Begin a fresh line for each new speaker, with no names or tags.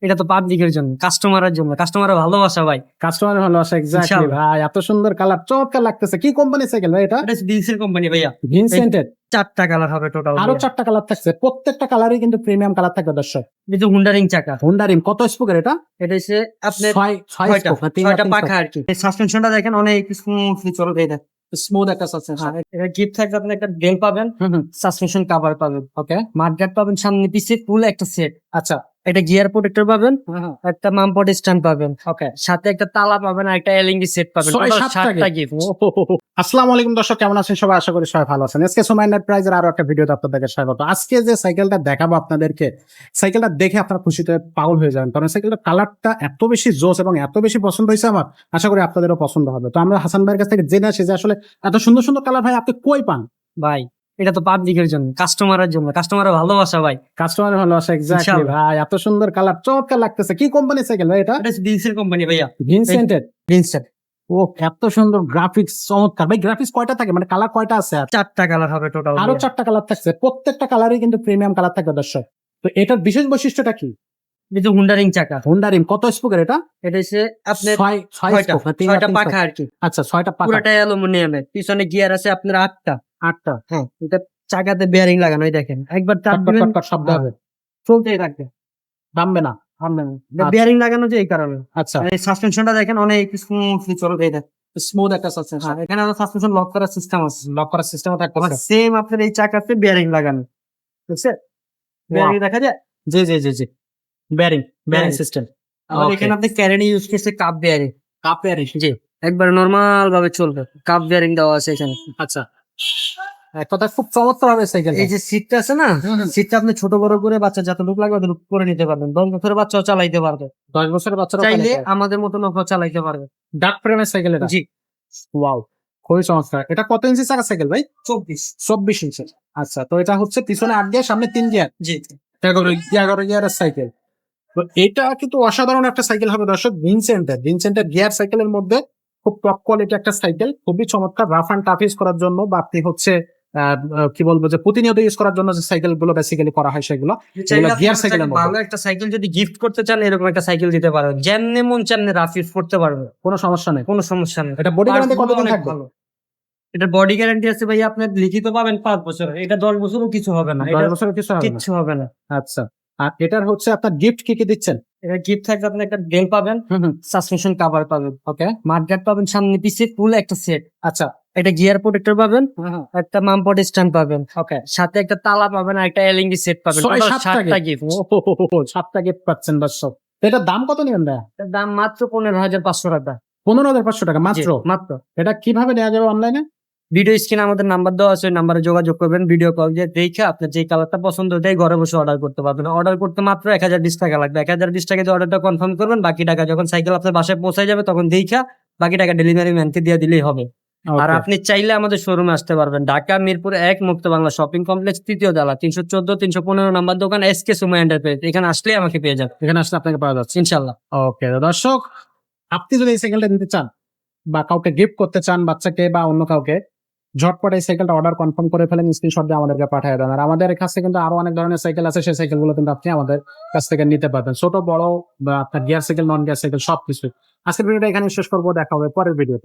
এটা তো পাবলিকের জন্য, কাস্টমারের জন্য, কাস্টমারের ভালোবাসা ভাই।
কাস্টমারের ভালোবাসা, এক্স্যাক্টলি
ইনশাআল্লাহ।
ভাই। এত সুন্দর কালার, চমৎকার লাগতেছে। কি কোম্পানির সাইকেল ভাই এটা?
এটা হচ্ছে ভিনসেন্ট কোম্পানি ভাইয়া।
ভিনসেন্টের।
4টা কালার হবে টোটাল।
আরো 4টা কালার থাকছে, প্রত্যেকটা কালারই কিন্তু প্রিমিয়াম কালার থাকবে দর্শক।
এই যে হুন্ডা রিং চাকা,
হোন্ডা রিম কত স্পোকের এটা?
এটা হচ্ছে আপনার
6 স্পোক না 3
ছয়টা পাখা আর কি। এই সাসপেনশনটা দেখেন অনেক স্মুথলি চলবে এটা।
স্মুথ একটা সাসপেনশন।
এটা গিফট থাকবে, আপনি একটা বেল পাবেন, সাসপেনশন কভার পাবেন,
ওকে,
মাডগার্ড পাবেন, সামনে পিছে ফুল একটা সেট,
আচ্ছা,
একটা গিয়ার প্রোটেক্টর পাবেন, একটা মামপট স্ট্যান্ড পাবেন,
ওকে।
সাথে একটা তালা পাবেন আর একটা এলইডি সেট পাবেন।
ছয়
টোটাল
সাতটা
7টা গিফট।
আসসালামু আলাইকুম দর্শক, কেমন আছেন সবাই? আশা করি সবাই ভালো আছেন। আজকে সময় নেট প্রাইজের আরো একটা ভিডিওতে আপনাদেরকে স্বাগত। আজকে যে সাইকেলটা দেখাবো আপনাদেরকে, সাইকেলটা দেখে আপনারা খুশিতে পাগল হয়ে যাবেন, কারণ সাইকেলটার কালারটা এত বেশি জোস এবং এত বেশি পছন্দ হয়েছে আমার। আশা করি আপনাদেরও পছন্দ হবে। তো আমরা হাসান ভাইয়ের কাছ থেকে জেনে আসি যে আসলে এত সুন্দর সুন্দর কালার ভাই আপনি কই পান?
ভাই এটা তো পাবলিকের জন্য, কাস্টমারের জন্য, কাস্টমারের ভালোবাসা ভাই।
কাস্টমারের ভালোবাসা, এক্স্যাক্টলি
ইনশাআল্লাহ।
ভাই। এত সুন্দর কালার, চমৎকার লাগতেছে। কি কোম্পানির সাইকেল ভাই এটা?
এটা হচ্ছে ভিনসেন্ট কোম্পানি ভাইয়া।
ভিনসেন্টের।
ভিনসেন্ট।
ও, এত সুন্দর গ্রাফিক্স, চমৎকার ভাই। গ্রাফিক্স কয়টা থাকে, মানে কালার কয়টা আছে?
4টা কালার হবে টোটাল।
আরো 4টা কালার থাকছে, প্রত্যেকটা কালারই কিন্তু প্রিমিয়াম কালার থাকবে দর্শক। তো এটার বিশেষ বৈশিষ্ট্যটা কি?
এই যে হুন্ডা রিং চাকা,
হোন্ডা রিম কত স্পোকের এটা?
এটা হচ্ছে আপনার
6 স্পোক না 3
ছয়টা পাখা আর কি।
আচ্ছা, 6টা পাখা,
পুরোটাই অ্যালুমিনিয়ামের, পিছনে গিয়ার আছে আপনার 8টা।
8টা।
হ্যাঁ, এটা চাকাতে বেয়ারিং লাগানো, এই দেখেন একবার চাপ
কটকট
দিবেন
কটকট শব্দ হবে,
চলতেই থাকবে,
থামবে না।
থামবে না।
আচ্ছা।
বেয়ারিং লাগানো যে এই কারণে।
আচ্ছা,
এই সাসপেনশনটা দেখেন অনেক স্মুথলি চলবে এটা।
স্মুথ একটা সাসপেনশন।
এখানে সাসপেনশন লক করার সিস্টেম আছে,
লক করার সিস্টেমও
আবার
থাকতেছে।
সেম আপনার এই চাকাতে বেয়ারিং লাগানো, বুঝছে? বেয়ারিং দেখা যায়।
জি জি জি জি, বেয়ারিং বেয়ারিং
Bearing।
সিস্টেম।
আবার এখানে আপনি ক্যারেনি ইউজ করছে কাপ বেয়ারিং।
Cup bearing.
জি, একবার নরমাল ভাবে চলবে, কাপ বেয়ারিং দেওয়া আছে এখানে।
আচ্ছা, এক কথা খুব চমৎকার হবে সাইকেল।
এই যে সিটটা আছে না, সিটটা আপনি ছোট বড় করে বাচ্চা যতটুকু লাগবে অতটুকু করে নিতে পারবেন। 10 বছরের বাচ্চাও চালাইতে পারবে,
10 বছরের বাচ্চারা
চাইলে আমাদের মতো নৌকা চালাইতে পারবে।
ডার্ক ফ্রেমের সাইকেল এটা।
জি।
ওয়াও, খুবই চমৎকার। এটা কত ইঞ্চি চাকা সাইকেল ভাই?
24।
24 ইঞ্চি। আচ্ছা, তো এটা হচ্ছে পিছনে 8 গিয়ার, সামনে 3 গিয়ার,
জি।
11 গিয়ারের সাইকেল। তো এটা কিন্তু অসাধারণ একটা সাইকেল হবে দর্শক। ভিনসেন্টের গিয়ার সাইকেলের মধ্যে খুব টপ কোয়ালিটি একটা সাইকেল, খুবই চমৎকার। রাফ অ্যান্ড টাফ ইউজ করার জন্য, বা আপনি হচ্ছে কি বলবো, যে প্রতিনিয়ত ইউজ করার জন্য যে সাইকেল গুলো বেসিক্যালি করা হয় সেগুলো গিয়ার সাইকেলের মধ্যে।
ভালো একটা সাইকেল যদি গিফট করতে চান, এরকম একটা সাইকেল দিতে পারবেন, যেমনে মন চামনে রাফ ইউজ করতে পারবে,
কোনো সমস্যা নেই।
কোনো সমস্যা নেই।
এটা বডি গ্যারান্টি
Parts গুলো
কতদিন
অনেক
থাকবে?
ভালো। এটার বডি গ্যারান্টি আছে ভাই, আপনার লিখিত পাবেন 5 বছর। এটা 10 বছরও কিছু হবে না,
10
এটা
বছরের কিছু হবে না।
কিচ্ছু হবে না।
আচ্ছা, আর এটার হচ্ছে আপনার গিফট কি কি দিচ্ছেন?
এটা গিফট থাকবে, আপনি একটা বেল পাবেন, সাসপেনশন কভার পাবেন,
ওকে,
মাডগার্ড পাবেন, সামনে পিছে ফুল একটা সেট,
আচ্ছা,
একটা গিয়ার প্রোটেক্টর পাবেন, একটা মামপট স্ট্যান্ড পাবেন,
ওকে।
সাথে একটা তালা পাবেন আর একটা এলইডি সেট পাবেন। টোটাল 7টা গিফট।
7টা গিফট পাচ্ছেন দর্শক। তো এটার দাম কত নেবেন ভাই?
এটার দাম মাত্র 15,500 টাকা।
15,500 টাকা মাত্র?
জি, মাত্র।
এটা কিভাবে নেওয়া যাবে অনলাইনে?
ভিডিও স্ক্রিনে আমাদের নাম্বার দেওয়া আছে, ওই নাম্বারে যোগাযোগ করবেন। ভিডিও কল দিয়ে দেখে আপনার যে কালারটা পছন্দ ওটাই ঘরে বসে অর্ডার করতে পারবেন। অর্ডার করতে মাত্র 1020 টাকা লাগবে। 1020 টাকা দিয়ে অর্ডারটা কনফার্ম করবেন, বাকি টাকা যখন সাইকেল আপনার বাসায় পৌঁছায় যাবে তখন দেখা বাকি টাকা ডেলিভারি ম্যানকে দিয়ে দিলেই হবে। আর
Okay.
আপনি চাইলে আমাদের শোরুমে আসতে পারবেন, ঢাকা মিরপুর 1 মুক্ত বাংলা শপিং কমপ্লেক্স, 3য় তলা, 314-315 নাম্বার দোকান, এসকে সুমা এন্টারপ্রাইজ। এখানে আসলেই আমাকে পেয়ে যাবেন
এখানে আসলে আপনাকে পাওয়া যাচ্ছে
ইনশাল্লাহ।
ওকে। দর্শক, আপনি যদি এই সাইকেলটা নিতে চান বা কাউকে গিফট করতে চান, বাচ্চাকে বা অন্য কাউকে, ঝটপট এই সাইকেলটা অর্ডার কনফার্ম করে ফেলেন, স্ক্রিনশট দিয়ে আমাদেরকে পাঠিয়ে দেন। আর আমাদের কাছে কিন্তু আরো অনেক ধরনের সাইকেল আছে, সেই সাইকেলগুলো কিন্তু আপনি আমাদের কাছ থেকে নিতে পারবেন, ছোট বড় বা আপনার gear cycle, non gear cycle সবকিছু। আজকের ভিডিওটা এখানে শেষ করবো, দেখা হবে পরের ভিডিওতে।